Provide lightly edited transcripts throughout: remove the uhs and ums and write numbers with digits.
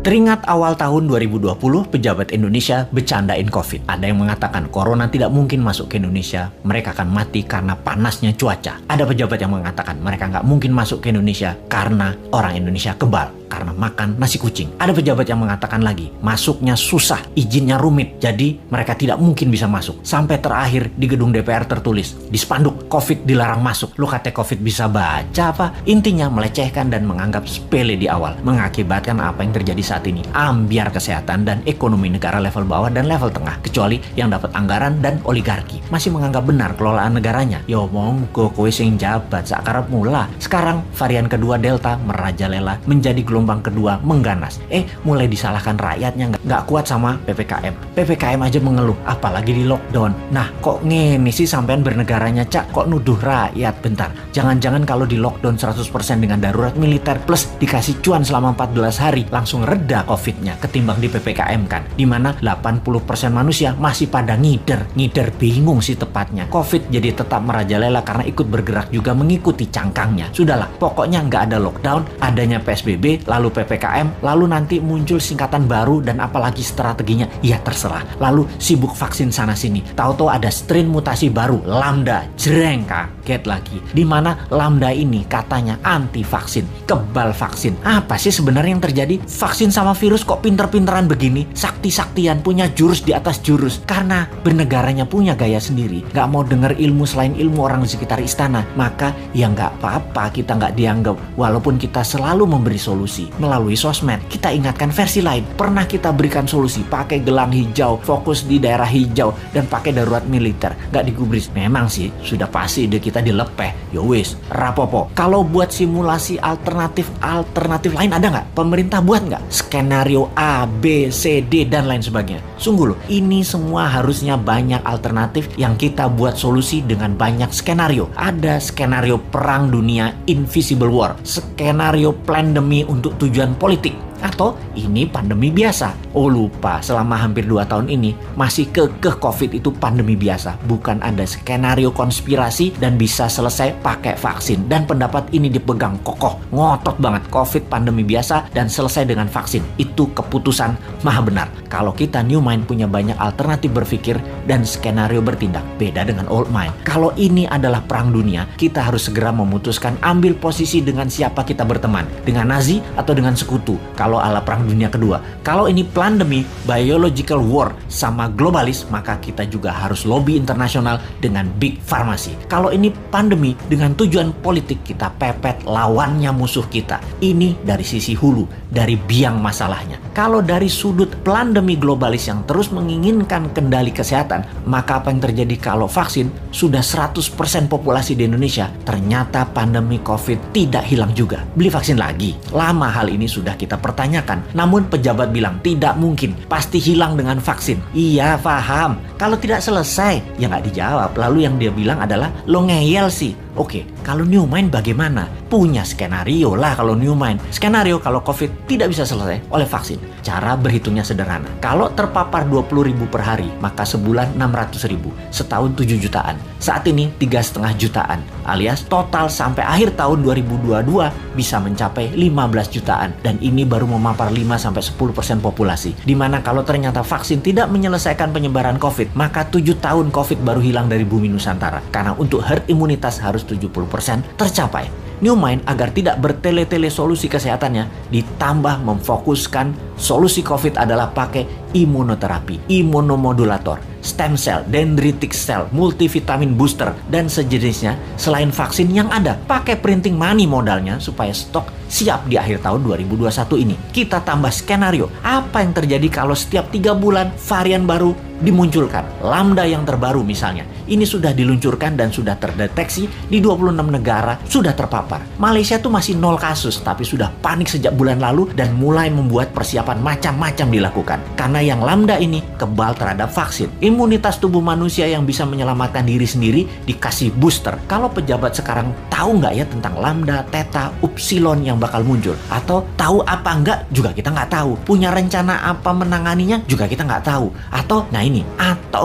Teringat awal tahun 2020, pejabat Indonesia bercandain COVID. Ada yang mengatakan corona tidak mungkin masuk ke Indonesia, mereka akan mati karena panasnya cuaca. Ada pejabat yang mengatakan mereka nggak mungkin masuk ke Indonesia karena orang Indonesia kebal, karena makan nasi kucing. Ada pejabat yang mengatakan lagi, masuknya susah, izinnya rumit, jadi mereka tidak mungkin bisa masuk. Sampai terakhir di gedung DPR tertulis, di spanduk, COVID dilarang masuk. Lu kata COVID bisa baca apa? Intinya melecehkan dan menganggap sepele di awal, mengakibatkan apa yang terjadi saat ini, ambiar kesehatan dan ekonomi negara level bawah dan level tengah, kecuali yang dapat anggaran dan oligarki masih menganggap benar kelolaan negaranya. Yo monggo kowe sing jabat sakarep mula. Sekarang varian kedua Delta merajalela, menjadi gelombang kedua mengganas. Mulai disalahkan rakyatnya nggak kuat sama PPKM aja mengeluh, apalagi di lockdown. Nah kok ngene sih sampean bernegaranya, Cak? Kok nuduh rakyat? Bentar, jangan-jangan kalau di lockdown 100% dengan darurat militer plus dikasih cuan selama 14 hari langsung reda COVID-nya ketimbang di PPKM kan, dimana 80% manusia masih pada ngider bingung sih tepatnya. COVID jadi tetap merajalela karena ikut bergerak juga mengikuti cangkangnya. Sudahlah, pokoknya nggak ada lockdown, adanya PSBB, lalu PPKM, lalu nanti muncul singkatan baru dan apalagi strateginya, ya terserah. Lalu sibuk vaksin sana sini, tahu-tahu ada strain mutasi baru, Lambda, jreng, kaget lagi. Dimana Lambda ini katanya anti vaksin, kebal vaksin. Apa sih sebenarnya yang terjadi? Vaksin sama virus kok pinter-pinteran begini, sakti-saktian, punya jurus di atas jurus. Karena bernegaranya punya gaya sendiri, gak mau denger ilmu selain ilmu orang di sekitar istana, maka ya gak apa-apa kita gak dianggap. Walaupun kita selalu memberi solusi melalui sosmed, kita ingatkan versi lain. Pernah kita berikan solusi pakai gelang hijau, fokus di daerah hijau, dan pakai darurat militer, gak digubris. Memang sih sudah pasti ide kita dilepeh. Yowis, rapopo. Kalau buat simulasi alternatif lain ada nggak? Pemerintah buat nggak? Skenario A, B, C, D, dan lain sebagainya. Sungguh loh, ini semua harusnya banyak alternatif yang kita buat solusi dengan banyak skenario. Ada skenario perang dunia, invisible war, skenario pandemi untuk tujuan politik, atau ini pandemi biasa. Oh lupa, selama hampir 2 tahun ini masih kekeh COVID itu pandemi biasa, bukan ada skenario konspirasi dan bisa selesai pakai vaksin. Dan pendapat ini dipegang kokoh, ngotot banget. COVID pandemi biasa dan selesai dengan vaksin, itu keputusan maha benar. Kalau kita new mind punya banyak alternatif berpikir dan skenario bertindak, beda dengan old mind. Kalau ini adalah perang dunia, kita harus segera memutuskan ambil posisi dengan siapa kita berteman, dengan Nazi atau dengan sekutu. Kalau ala perang dunia kedua, kalau ini pandemi, biological war sama globalis, maka kita juga harus lobby internasional dengan big pharmacy. Kalau ini pandemi dengan tujuan politik, kita pepet lawannya musuh kita. Ini dari sisi hulu, dari biang masalahnya. Kalau dari sudut pandemi globalis yang terus menginginkan kendali kesehatan, maka apa yang terjadi kalau vaksin sudah 100% populasi di Indonesia, ternyata pandemi COVID tidak hilang juga? Beli vaksin lagi? Lama hal ini sudah kita pertanyakan, namun pejabat bilang tidak mungkin, pasti hilang dengan vaksin. Iya paham, kalau tidak selesai ya nggak dijawab. Lalu yang dia bilang adalah lo ngeyel sih. Oke, kalau new mind bagaimana? Punya skenario lah kalau new mind. Skenario kalau COVID tidak bisa selesai oleh vaksin. Cara berhitungnya sederhana. Kalau terpapar 20.000 per hari, maka sebulan 600.000, setahun 7 jutaan. Saat ini 3,5 jutaan, alias total sampai akhir tahun 2022 bisa mencapai 15 jutaan. Dan ini baru memapar 5-10% populasi. Dimana kalau ternyata vaksin tidak menyelesaikan penyebaran COVID, maka 7 tahun COVID baru hilang dari bumi Nusantara. Karena untuk herd imunitas harus 70% tercapai. New mind agar tidak bertele-tele solusi kesehatannya, ditambah memfokuskan solusi COVID adalah pakai imunoterapi, imunomodulator, stem cell, dendritic cell, multivitamin booster, dan sejenisnya selain vaksin yang ada. Pakai printing money modalnya supaya stok siap di akhir tahun 2021 ini. Kita tambah skenario, apa yang terjadi kalau setiap 3 bulan varian baru dimunculkan. Lambda yang terbaru misalnya, ini sudah diluncurkan dan sudah terdeteksi di 26 negara, sudah terpapar. Malaysia tuh masih 0 kasus, tapi sudah panik sejak bulan lalu dan mulai membuat persiapan macam-macam dilakukan. Karena yang Lambda ini kebal terhadap vaksin. Imunitas tubuh manusia yang bisa menyelamatkan diri sendiri dikasih booster. Kalau pejabat sekarang tahu nggak ya tentang Lambda, Theta, Upsilon yang bakal muncul? Atau tahu apa enggak juga kita nggak tahu. Punya rencana apa menanganinya juga kita nggak tahu. Atau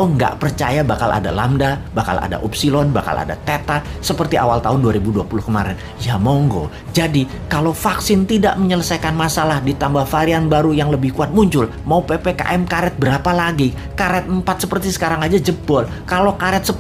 nggak percaya bakal ada Lambda, bakal ada Upsilon, bakal ada Theta seperti awal tahun 2020 kemarin. Ya monggo. Jadi kalau vaksin tidak menyelesaikan masalah ditambah varian baru yang lebih kuat muncul, mau PPKM karet berapa lagi? Karet 4 seperti sekarang aja jebol. Kalau karet 10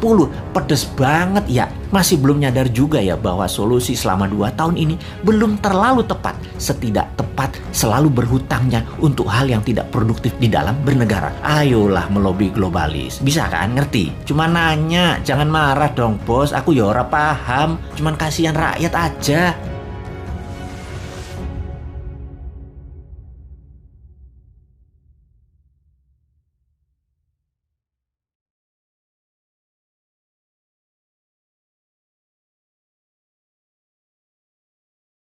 pedes banget ya. Masih belum nyadar juga ya bahwa solusi selama 2 tahun ini belum terlalu tepat. Setidak tepat selalu berhutangnya untuk hal yang tidak produktif di dalam bernegara. Ayolah melobi globalis. Bisa kan ngerti? Cuma nanya, jangan marah dong bos. Aku ya ora paham. Cuman kasihan rakyat aja.